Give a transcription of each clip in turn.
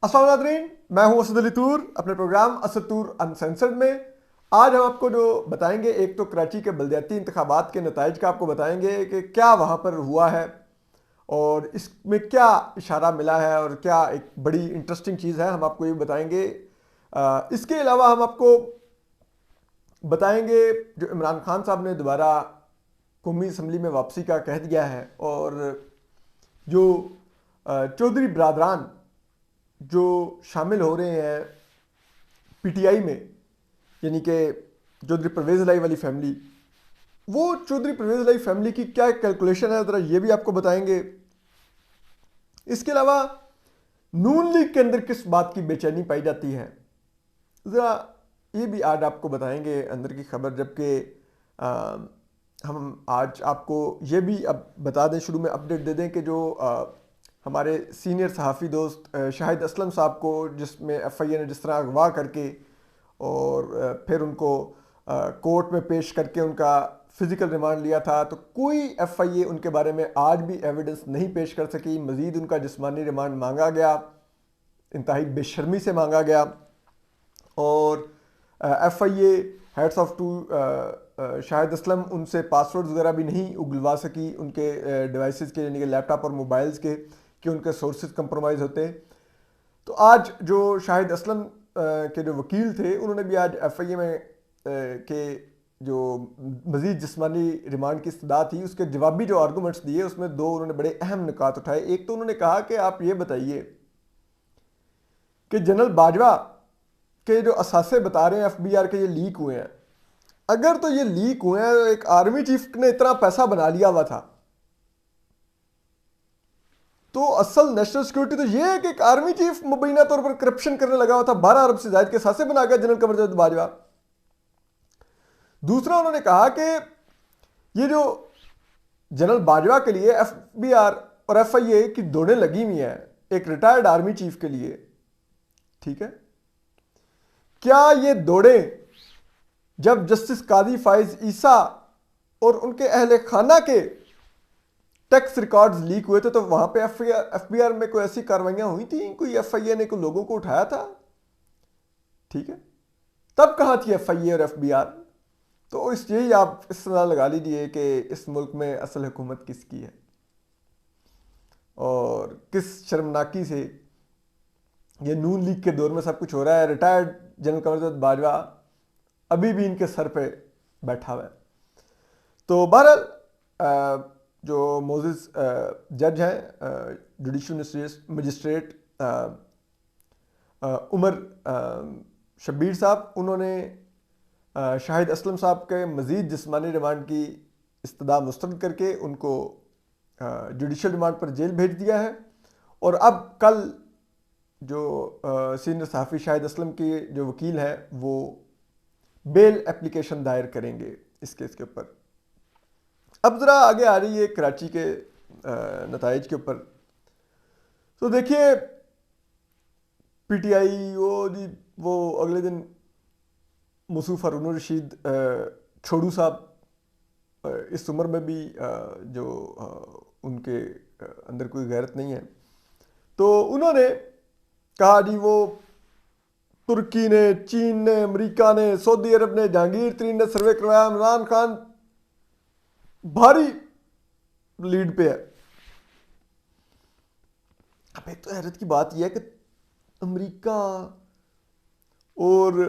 अस्सलाम वालेकुम नाज़रीन, मैं हूं असद अली तूर अपने प्रोग्राम असद तूर अनसेंसर्ड में। आज हम आपको जो बताएंगे, एक तो कराची के बलदियाती इंतखाबात के नताइज का आपको बताएंगे कि क्या वहाँ पर हुआ है और इसमें क्या इशारा मिला है और क्या एक बड़ी इंटरेस्टिंग चीज़ है, हम आपको ये बताएंगे। इसके अलावा हम आपको बताएंगे जो इमरान खान साहब ने दोबारा कौमी असम्बली में वापसी का कह दिया है, और जो चौधरी बरदरान जो शामिल हो रहे हैं पीटीआई में, यानी कि चौधरी परवेज़ इलाही वाली फैमिली, वो चौधरी परवेज़ इलाही फैमिली की क्या कैलकुलेशन है, ज़रा ये भी आपको बताएंगे। इसके अलावा नून लीग के अंदर किस बात की बेचैनी पाई जाती है, ज़रा ये भी आज आपको बताएंगे अंदर की खबर। जबकि हम आज आपको ये भी अब बता दें, शुरू में अपडेट दे दें कि जो हमारे सीनियर सहाफ़ी दोस्त शाहिद असलम साहब को, जिसमें एफआईए ने जिस तरह अगवा करके और फिर उनको कोर्ट में पेश करके उनका फ़िज़िकल रिमांड लिया था, तो कोई एफआईए उनके बारे में आज भी एविडेंस नहीं पेश कर सकी। मज़ीद उनका जिस्मानी रिमांड मांगा गया, इंतहाई बेशर्मी से मांगा गया, और FIA heads of to Shahid Aslam उनसे पासवर्ड्स वगैरह भी नहीं उगलवा सकी उनके डिवाइसेस के, यानी कि लैपटॉप और मोबाइल्स के, कि उनके सोर्सेज कंप्रोमाइज़ होते हैं। तो आज जो शाहिद असलम के जो वकील थे, उन्होंने भी आज एफआईए में के जो मज़ीद जिस्मानी रिमांड की इस्तदा थी, उसके जवाबी जो आर्गूमेंट्स दिए, उसमें दो उन्होंने बड़े अहम निकात उठाए। एक तो उन्होंने कहा कि आप ये बताइए कि जनरल बाजवा के जो असासे बता रहे हैं एफबीआर के, ये लीक हुए हैं। अगर तो ये लीक हुए हैं, एक आर्मी चीफ ने इतना पैसा बना लिया हुआ था, तो असल नेशनल सिक्योरिटी तो ये है कि एक आर्मी चीफ मुबैना तौर पर करप्शन करने लगा हुआ था, 12 अरब से ज्यादा के सासे बना गया जनरल कमर जावेद बाजवा। दूसरा, उन्होंने कहा कि ये जो जनरल बाजवा के लिए एफबीआर और एफआईए की दौड़ें लगी हुई हैं एक रिटायर्ड आर्मी चीफ के लिए, ठीक है, क्या ये दौड़ें जब जस्टिस कादी फाइज ईसा और उनके अहले खाना के टैक्स रिकॉर्ड्स लीक हुए थे, तो वहां पे एफबीआर में कोई ऐसी कार्रवाइयां हुई थी, कोई एफआईए ने कोई लोगों को उठाया था, ठीक है, तब कहां थी एफआईए और एफबीआर? तो इस यही आप इस तरह लगा लीजिए कि इस मुल्क में असल हुकूमत किसकी है और किस शर्मनाकी से ये नून लीग के दौर में सब कुछ हो रहा है। रिटायर्ड जनरल कमर जावेद बाजवा अभी भी इनके सर पे बैठा हुआ है। तो बहरहाल जो मोजिस जज हैं, जुडिशल मजिस्ट्रेट उमर शब्बीर साहब, उन्होंने शाहिद असलम साहब के मज़ीद जिस्मानी रिमांड की इस्तदा मुस्तरद करके उनको जुडिशल रिमांड पर जेल भेज दिया है। और अब कल जो सीनियर सहाफ़ी शाहिद असलम के जो वकील हैं, वो बेल एप्लीकेशन दायर करेंगे इस केस के ऊपर। अब ज़रा आगे आ रही है कराची के नताइज के ऊपर। तो देखिए, पीटीआई वो अगले दिन मुसूफ हारून रशीद छोड़ू साहब, इस उम्र में भी जो उनके अंदर कोई गैरत नहीं है, तो उन्होंने कहा जी वो तुर्की ने, चीन ने, अमेरिका ने, सऊदी अरब ने, जहांगीर तरीन ने सर्वे करवाया, इमरान खान भारी लीड पे है। अब एक तो हैरत की बात यह है कि अमेरिका और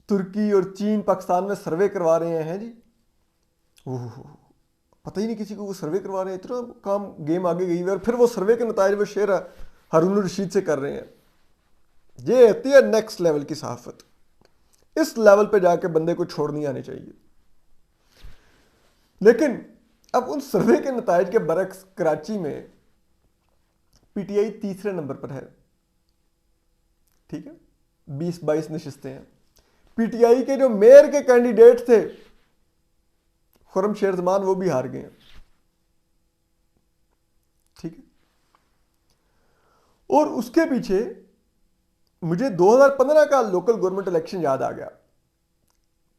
तुर्की और चीन पाकिस्तान में सर्वे करवा रहे हैं जी। ओह, पता ही नहीं किसी को वो सर्वे करवा रहे हैं, इतना काम गेम आगे गई है, और फिर वो सर्वे के नताइज वो शेयर हारून रशीद से कर रहे हैं। ये होती है नेक्स्ट लेवल की सहाफत। इस लेवल पे जाके बंदे को छोड़ नहीं आनी चाहिए। लेकिन अब उन सर्वे के नताइज के बरक्स कराची में पीटीआई तीसरे नंबर पर है, ठीक है, 20-22 नशिस्तें हैं। पीटीआई के जो मेयर के कैंडिडेट थे खुरम शेर जमान, वो भी हार गए हैं, ठीक है। और उसके पीछे मुझे 2015 का लोकल गवर्नमेंट इलेक्शन याद आ गया।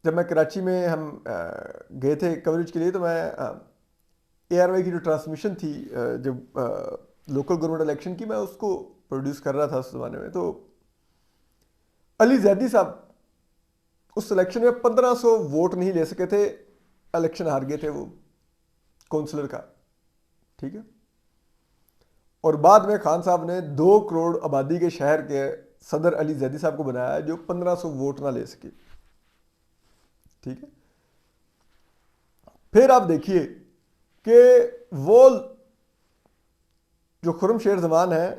जब मैं कराची में हम गए थे कवरेज के लिए, तो मैं एआरवाई की जो ट्रांसमिशन थी, जब लोकल गवर्नमेंट इलेक्शन की, मैं उसको प्रोड्यूस कर रहा था उस ज़माने में। तो अली जैदी साहब उस इलेक्शन में 1500 वोट नहीं ले सके थे, इलेक्शन हार गए थे वो काउंसलर का, ठीक है। और बाद में खान साहब ने 2 करोड़ आबादी के शहर के सदर अली जैदी साहब को बनाया जो 1500 वोट ना ले सके, ठीक है। फिर आप देखिए कि वो जो खुर्रम शेर जमान है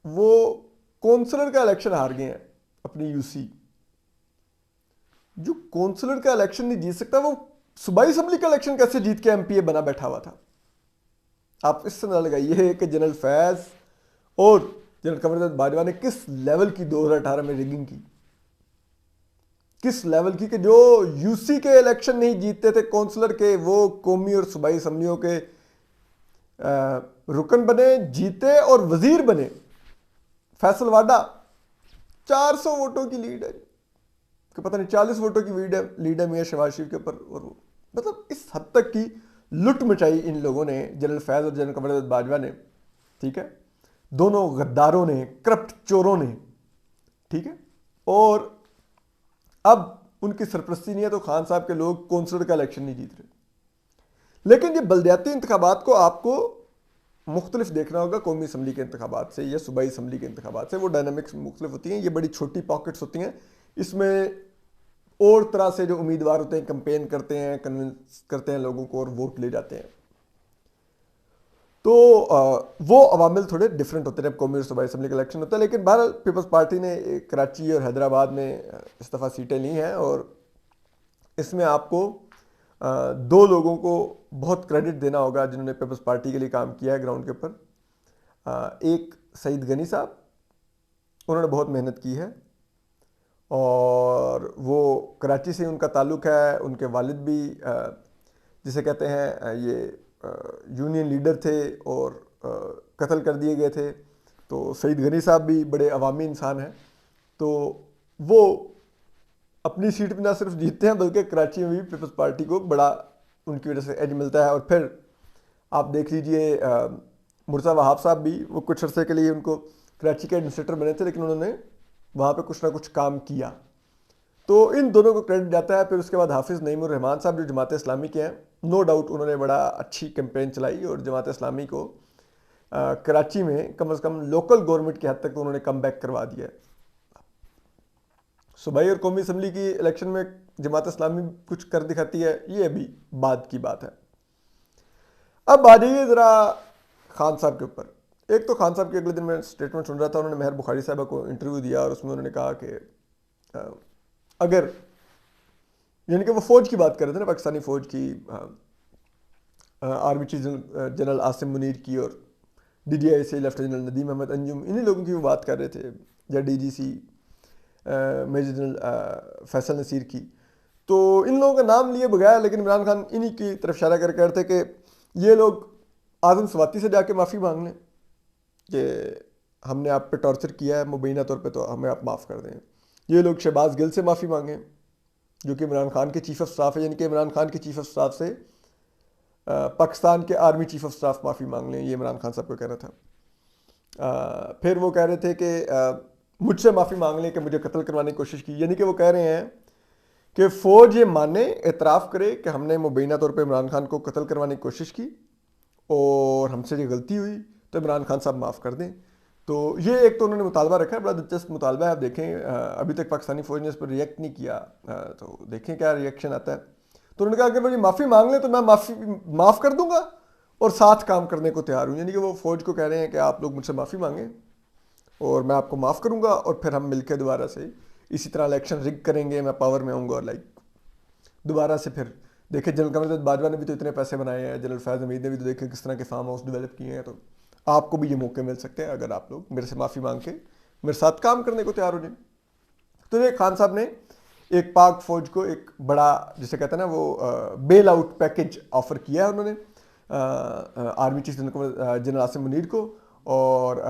वो काउंसलर का इलेक्शन हार गए हैं अपनी यूसी। जो काउंसलर का इलेक्शन नहीं जीत सकता वो सूबाई असेंबली का इलेक्शन कैसे जीत के एमपीए बना बैठा हुआ था। आप इससे ना लगाइए कि जनरल फैज और जनरल कमर बाजवा ने किस लेवल की 2018 में रिगिंग की, किस लेवल की, कि जो यूसी के इलेक्शन नहीं जीतते थे काउंसलर के, वो कौमी और सूबाई असेंबलियों के रुकन बने, जीते और वजीर बने। फैसल वाडा 400 वोटों की लीड है, कि पता नहीं 40 वोटों की लीड है मियां शहबाज शरीफ के ऊपर। और मतलब इस हद तक की लुट मचाई इन लोगों ने, जनरल फैज और जनरल कमर बाजवा ने, ठीक है। दोनों गद्दारों ने, करप्ट चोरों ने, ठीक है। और अब उनकी सरपरस्ती नहीं है तो खान साहब के लोग काउंसलर का इलेक्शन नहीं जीत रहे। लेकिन ये बल्दियाती इंतखाबात को आपको मुख्तलिफ देखना होगा कौमी असम्बली के इंतखाबात से या सूबाई असम्बली के इंतखाबात से। वो डायनामिक्स मुख्तलिफ होती हैं, ये बड़ी छोटी पॉकेट्स होती हैं। इसमें और तरह से जो उम्मीदवार होते हैं कंपेन करते हैं, कन्विंस करते हैं लोगों को और वोट ले जाते हैं। तो वो अवामिल थोड़े डिफरेंट होते हैं कौमी और सूबाई असम्बली का इलेक्शन होता है। लेकिन बहरहाल पीपल्स पार्टी ने कराची और हैदराबाद में इस दफ़ा सीटें ली हैं और इसमें आपको 2 लोगों को बहुत क्रेडिट देना होगा जिन्होंने पीपल्स पार्टी के लिए काम किया है ग्राउंड के ऊपर। एक सईद गनी साहब, उन्होंने बहुत मेहनत की है और वो कराची से उनका ताल्लुक़ है। उनके वालिद भी जिसे कहते हैं ये यूनियन लीडर थे और कत्ल कर दिए गए थे। तो सईद गनी साहब भी बड़े अवामी इंसान हैं, तो वो अपनी सीट पर ना सिर्फ जीतते हैं बल्कि कराची में भी पीपल्स पार्टी को बड़ा उनकी वजह से एज मिलता है। और फिर आप देख लीजिए मुर्तज़ा वहाब साहब भी, वो कुछ अर्से के लिए उनको कराची के एडमिनिस्ट्रेटर बने थे लेकिन उन्होंने वहाँ पे कुछ ना कुछ काम किया, तो इन दोनों को क्रेडिट जाता है। फिर उसके बाद हाफिज़ नईमुर रहमान साहब जो जमात इस्लामी के हैं, नो डाउट उन्होंने बड़ा अच्छी कैंपेन चलाई और जमात इस्लामी को कराची में कम से कम लोकल गवर्नमेंट की हद तक तो उन्होंने कम बैक करवा दिया है। सूबाई और कौमी असम्बली की इलेक्शन में जमात इस्लामी कुछ कर दिखाती है, ये अभी बाद की बात है। अब आ जाइए ज़रा खान साहब के ऊपर। एक तो खान साहब के अगले दिन मैं स्टेटमेंट सुन रहा था, उन्होंने मेहर बुखारी साहबा को इंटरव्यू दिया और उसमें उन्होंने कहा कि अगर यानी कि वो फ़ौज की बात कर रहे थे ना, पाकिस्तानी फ़ौज की, army chief general Asim Munir की और DGI से लेफ्टिनेंट जनरल नदीम अहमद अंजुम, इन्हीं लोगों की वो बात कर रहे थे, या DGC major general Faisal Naseer की। तो इन लोगों का नाम लिए बगैर लेकिन इमरान खान इन्हीं की तरफ इशारा कर रहे थे कि ये लोग आज़म स्वाति से जाके माफ़ी मांग लें कि हमने आप पे टॉर्चर किया है मुबैना तौर पे, तो हमें आप माफ़ कर दें। ये लोग शहबाज गिल से माफ़ी मांगें जो कि इमरान खान के चीफ ऑफ स्टाफ है, यानी कि इमरान खान के चीफ ऑफ स्टाफ से पाकिस्तान के आर्मी चीफ ऑफ स्टाफ माफ़ी मांग लें, ये इमरान खान साहब को कह रहा था। फिर वो कह रहे थे कि मुझसे माफ़ी मांग लें कि मुझे कत्ल करवाने की कोशिश की, यानी कि वो कह रहे हैं कि फ़ौज ये माने, एतराफ़ करे कि हमने मुबैना तौर पे इमरान खान को कत्ल करवाने की कोशिश की और हमसे ये गलती हुई तो इमरान खान साहब माफ़ कर दें। तो ये एक तो उन्होंने मुतालबा रखा है, बड़ा दिलचस्प मुतालबा है। आप देखें अभी तक पाकिस्तानी फ़ौज ने इस पर रिएक्ट नहीं किया, तो देखें क्या रिएक्शन आता है। तो उन्होंने कहा अगर मुझे माफ़ी मांग लें तो मैं माफ़ कर दूंगा और साथ काम करने को तैयार हूँ। यानी कि वो फ़ौज को कह रहे हैं कि आप लोग मुझसे माफ़ी मांगें और मैं आपको माफ़ करूँगा और फिर हम मिलकर दोबारा से इसी तरह इलेक्शन रिग करेंगे, मैं पावर में आऊँगा और दोबारा से फिर देखें। जनरल कमर बाजवा ने भी तो इतने पैसे बनाए हैं, जनरल फैज़ हमीद ने भी तो देखें किस तरह के फार्म हाउस डेवलप किए हैं। तो आपको भी ये मौके मिल सकते हैं अगर आप लोग मेरे से माफ़ी मांग के मेरे साथ काम करने को तैयार हो जाए। तो ये खान साहब ने एक पाक फ़ौज को एक बड़ा जिसे कहते हैं ना वो बेल आउट पैकेज ऑफ़र किया है उन्होंने army chief general Asim Munir को और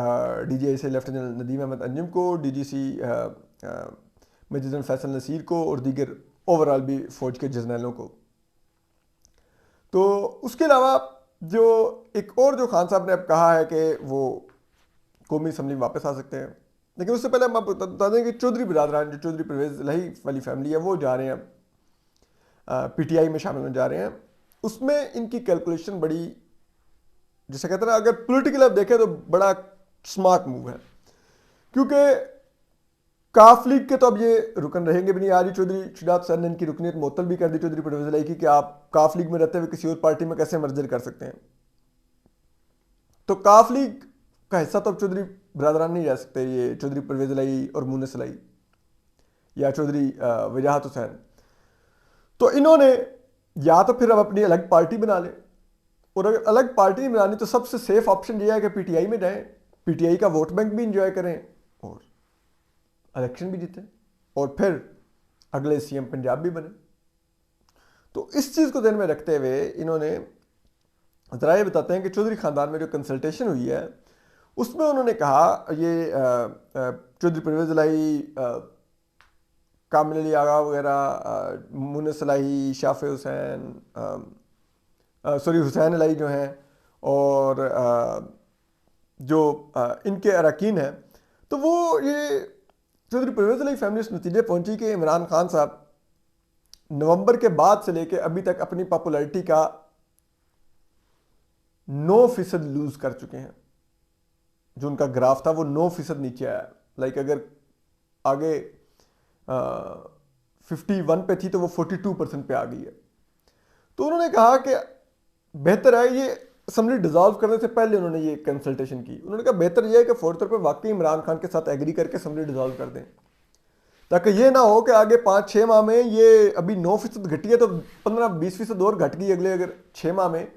DGI से लेफ्टिनेंट जनरल नदीम अहमद अंजुम को, DGC major general Faisal Naseer को और दीगर ओवरऑल भी फ़ौज के जर्नलों को। तो उसके अलावा जो एक और जो खान साहब ने अब कहा है कि वो कौमी असम्बली में वापस आ सकते हैं, लेकिन उससे पहले हम आपको बता दें कि चौधरी बिरादरान, जो चौधरी परवेज इलाही वाली फैमिली है, वो जा रहे हैं पीटीआई में शामिल होने जा रहे हैं। उसमें इनकी कैलकुलेशन बड़ी, जैसे कहते हैं ना, अगर पॉलिटिकल आप देखें तो बड़ा स्मार्ट मूव है, क्योंकि काफ लीग के तो अब ये रुकन रहेंगे भी नहीं। आज ही चौधरी शुजात सर ने इनकी रुकनीत मुअत्तल भी कर दी चौधरी परवेज इलाही की, कि आप काफ लीग में रहते हुए किसी और पार्टी में कैसे मर्जर कर सकते हैं। तो काफ लीग का हिस्सा तो अब चौधरी बिरादरान नहीं रह सकते, ये चौधरी परवेज इलाही और मुनस इलाही या चौधरी वजाहत हुसैन। तो इन्होंने या तो फिर अब अपनी अलग पार्टी बना ले, और अगर अलग पार्टी नहीं बनानी तो सबसे सेफ ऑप्शन यह है कि पीटीआई में जाएं, पीटीआई का वोट बैंक भी इंजॉय करें और इलेक्शन भी जीतें, और फिर अगले सीएम पंजाब भी बने। तो इस चीज़ को ध्यान में रखते हुए इन्होंने ज़रा ये बताते हैं कि चौधरी ख़ानदान में जो कंसल्टेशन हुई है उसमें उन्होंने कहा, ये चौधरी परवेज इलाही, कामिल अली आगा वगैरह, मुनस इलाही, शाफे हुसैन, सॉरी हुसैन इलाही जो हैं, और जो इनके अरकान हैं, तो वो ये चौधरी परवेज इलाही फैमिली इस नतीजे पहुंची कि इमरान खान साहब नवंबर के बाद से लेके अभी तक अपनी पॉपुलैरिटी का 9% लूज कर चुके हैं। जो उनका ग्राफ था वो 9% नीचे आया। लाइक अगर आगे 51 पे थी तो वो 42% पे आ गई है। तो उन्होंने कहा कि बेहतर है, ये असम्बली डिसॉल्व करने से पहले उन्होंने ये कंसल्टेशन की। उन्होंने कहा बेहतर यह है कि फौरी तौर पर वाकई इमरान खान के साथ एग्री करके असम्बली डिसॉल्व कर दें, ताकि ये ना हो कि आगे 5-6 माह में, ये अभी 9% घटी है तो 15-20% और घट गई अगले अगर 6 माह में,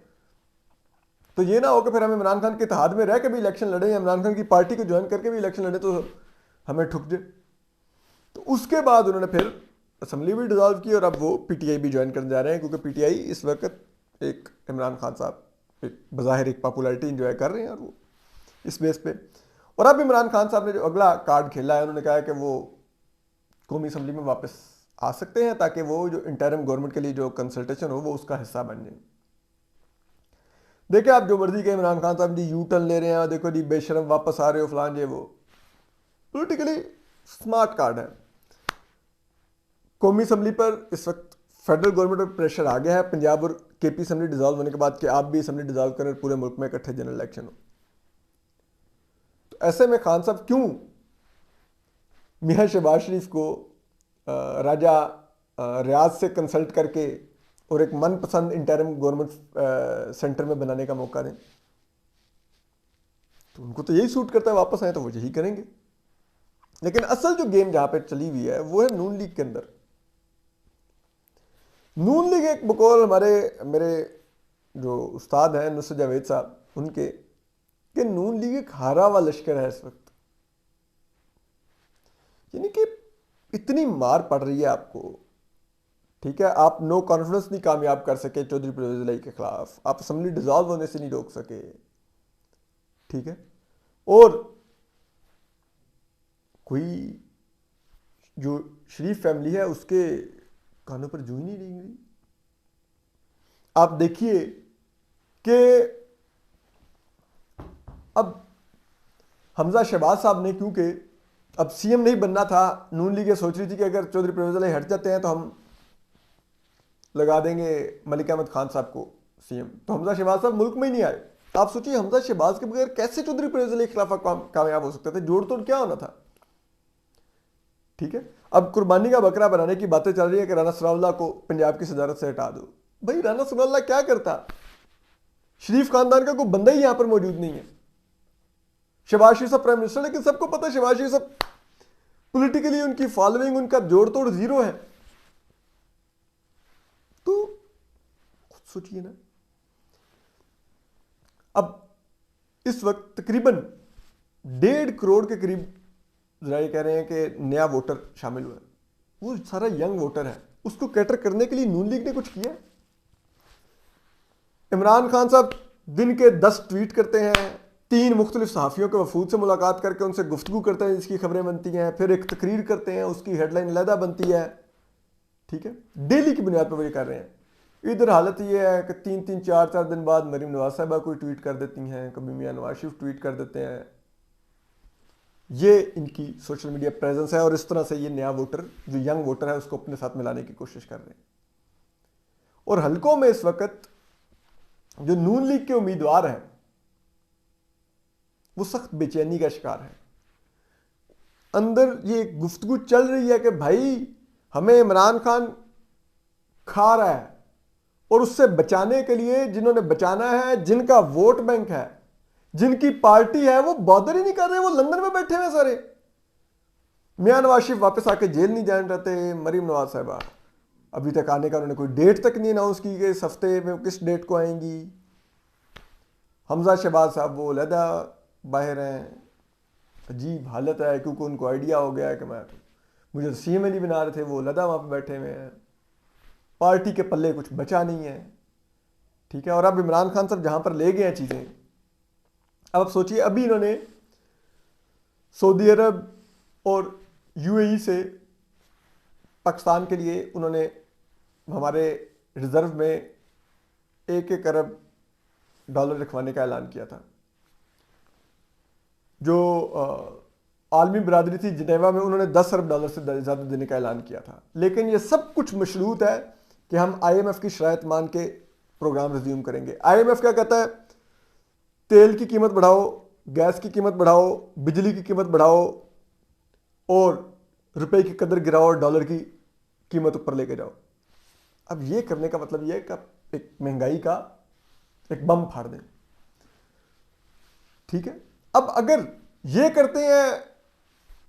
तो ये ना हो कि फिर हम इमरान खान के इत्तेहाद में रह के भी इलेक्शन लड़े या इमरान खान की पार्टी को ज्वाइन करके भी इलेक्शन लड़े तो हमें ठुक जाए। तो उसके बाद उन्होंने फिर असम्बली भी डिसॉल्व की और अब वो पीटीआई भी ज्वाइन करने जा रहे हैं, क्योंकि पीटीआई इस वक्त एक इमरान खान साहब एक बज़ाहिर एक पॉपुलैरिटी इंजॉय कर रहे हैं और वो इस बेस पे। और अब इमरान खान साहब ने जो अगला कार्ड खेला है, उन्होंने कहा है कि वो कौमी असम्बली में वापस आ सकते हैं, ताकि वो जो इंटरिम गवर्नमेंट के लिए जो कंसल्टेशन हो वो उसका हिस्सा बन जाए। देखिए आप जो मर्जी के इमरान खान साहब जी यू टर्न ले रहे हैं, देखो जी बेशरम वापस आ रहे हो, फलान ये वो, पोलिटिकली स्मार्ट कार्ड है। कौमी असम्बली पर इस वक्त फेडरल गवर्नमेंट पर प्रेशर आ गया है पंजाब और केपी असम्बली डिसॉल्व होने के बाद कि आप भी असम्बली डिसॉल्व करें, पूरे मुल्क में इकट्ठे जनरल इलेक्शन हो। तो ऐसे में खान साहब क्यों मियां शहबाज शरीफ को राजा रियाज से कंसल्ट करके और एक मनपसंद इंटरिम गवर्नमेंट सेंटर में बनाने का मौका दें। तो उनको तो यही सूट करता है, वापस आए तो वो यही करेंगे। लेकिन असल जो गेम जहां पे चली हुई है वो है नून लीग के अंदर। नून लीग एक बकौल मेरे जो उस्ताद हैं नुसरत जावेद साहब उनके, कि नून लीग एक हारा हुआ लश्कर है इस वक्त। यानी कि इतनी मार पड़ रही है आपको, ठीक है, आप नो कॉन्फिडेंस नहीं कामयाब कर सके चौधरी परवेज इलाही के खिलाफ, आप असम्बली डिसॉल्व होने से नहीं रोक सके, ठीक है, और कोई जो शरीफ फैमिली है उसके कानों पर जू ही नहीं रेंग रही। आप देखिए कि अब हमजा शहबाज साहब ने, क्योंकि अब सीएम नहीं बनना था, नून लीग सोच रही थी कि अगर चौधरी परवेज इलाही हट जाते हैं तो हम लगा देंगे मलिक अहमद खान साहब को सीएम, तो हमजा शहबाज साहब मुल्क में ही नहीं आए। आप सोचिए हमजा शहबाज के बगैर कैसे चौधरी परवेज इलाही के खिलाफ कामयाब हो सकते थे, जोड़ तोड़ क्या होना था, ठीक है। अब कुर्बानी का बकरा बनाने की बातें चल रही है कि राना सनाउल्लाह को पंजाब की सदारत से हटा दो। भाई राना सनाउल्लाह क्या करता, शरीफ खानदान का कोई बंदा ही यहां पर मौजूद नहीं है। शहबाज शरीफ साहब प्राइम मिनिस्टर, लेकिन सबको पता है शहबाज शरीफ साहब पॉलिटिकली उनकी फॉलोइंग, उनका जोड़ तोड़ जीरो है। तो खुद सोचिए ना, अब इस वक्त तकरीबन 1.5 करोड़ के करीब जरा ये कह रहे हैं कि नया वोटर शामिल हुआ है, वो सारा यंग वोटर है, उसको कैटर करने के लिए नून लीग ने कुछ किया। इमरान खान साहब दिन के 10 ट्वीट करते हैं, 3 मुख्तलिफ सहाफ़ियों के वफूद से मुलाकात करके उनसे गुफ्तगू करते हैं जिसकी खबरें बनती हैं, फिर एक तकरीर करते हैं उसकी हेडलाइन अलहदा बनती है, ठीक है, डेली की बुनियाद पर वो ये कर रहे हैं। इधर हालत ये है कि 3-3 4-4 दिन बाद मरीम नवाज साहिबा कोई ट्वीट कर देती हैं, कभी मियां नवाज शरीफ ट्वीट कर देते हैं। ये इनकी सोशल मीडिया प्रेजेंस है और इस तरह से ये नया वोटर जो यंग वोटर है उसको अपने साथ मिलाने की कोशिश कर रहे हैं। और हलकों में इस वक्त जो नून लीग के उम्मीदवार हैं वो सख्त बेचैनी का शिकार है। अंदर ये गुफ्तगू चल रही है कि भाई हमें इमरान खान खा रहा है और उससे बचाने के लिए जिन्होंने बचाना है, जिनका वोट बैंक है, जिनकी पार्टी है, वो बॉदर ही नहीं कर रहे, वो लंदन में बैठे हुए सारे। मियां नवाज शरीफ वापस आके जेल नहीं जाना चाहते, मरीम नवाज साहिबा अभी तक आने का उन्होंने कोई डेट तक नहीं अनाउंस की कि इस हफ्ते में किस डेट को आएंगी। हमजा शहबाज साहब वो अलहदा बाहर हैं। अजीब हालत है क्योंकि उनको आइडिया हो गया है कि मुझे तो सीएम नहीं बना रहे थे, वो अलहदा वहाँ पे बैठे हुए हैं। पार्टी के पल्ले कुछ बचा नहीं है, ठीक है। और अब इमरान खान साहब जहाँ पर ले गए हैं चीज़ें, अब सोचिए अभी इन्होंने सऊदी अरब और यूएई से पाकिस्तान के लिए उन्होंने हमारे रिजर्व में 1-1 अरब डॉलर रखवाने का ऐलान किया था। जो आलमी बरादरी थी जिनेवा में, उन्होंने 10 अरब डॉलर से ज़्यादा देने का ऐलान किया था। लेकिन ये सब कुछ मशरूत है कि हम IMF की शराइत मान के प्रोग्राम रिज्यूम करेंगे। IMF क्या कहता है? तेल की कीमत बढ़ाओ, गैस की कीमत बढ़ाओ, बिजली की कीमत बढ़ाओ और रुपए की कदर गिराओ और डॉलर की कीमत ऊपर लेके जाओ। अब ये करने का मतलब ये है कि एक महंगाई का एक बम फाड़ दें, ठीक है। अब अगर ये करते हैं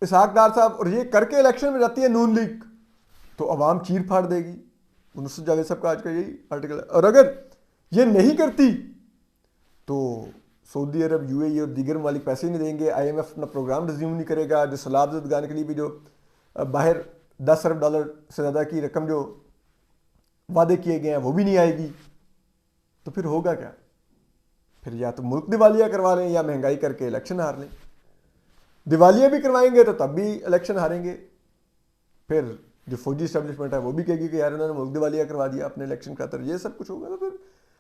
इसहाक डार साहब और ये करके इलेक्शन में जाती है नून लीग, तो अवाम चीर फाड़ देगी। नुसरत जावेद साहब का आज का यही आर्टिकल है। और अगर ये नहीं करती तो सऊदी अरब, यूएई और दीगर ममालिक पैसे नहीं देंगे, IMF अपना प्रोग्राम रिज्यूम नहीं करेगा, जो सैलाब ज़दगान के लिए भी जो बाहर 10 अरब डॉलर से ज़्यादा की रकम जो वादे किए गए हैं वो भी नहीं आएगी। तो फिर होगा क्या? फिर या तो मुल्क दिवालिया करवा लें या महंगाई करके इलेक्शन हार लें। दिवालिया भी करवाएंगे तो तब भी इलेक्शन हारेंगे। फिर जो फौजी स्टैब्लिशमेंट है वो भी कहेगी कि यार इन्होंने मुल्क दिवालिया करवा दिया अपने इलेक्शन खातर, ये सब कुछ होगा। तो फिर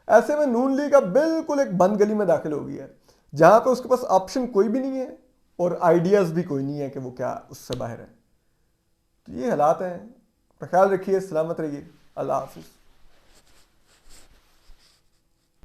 ऐसे में नून लीग अब बिल्कुल एक बंद गली में दाखिल हो गई है, जहां पे उसके पास ऑप्शन कोई भी नहीं है और आइडियाज भी कोई नहीं है कि वो क्या उससे बाहर है। तो ये हालात हैं। अपना ख्याल रखिए, सलामत रहिए, अल्लाह हाफिज़।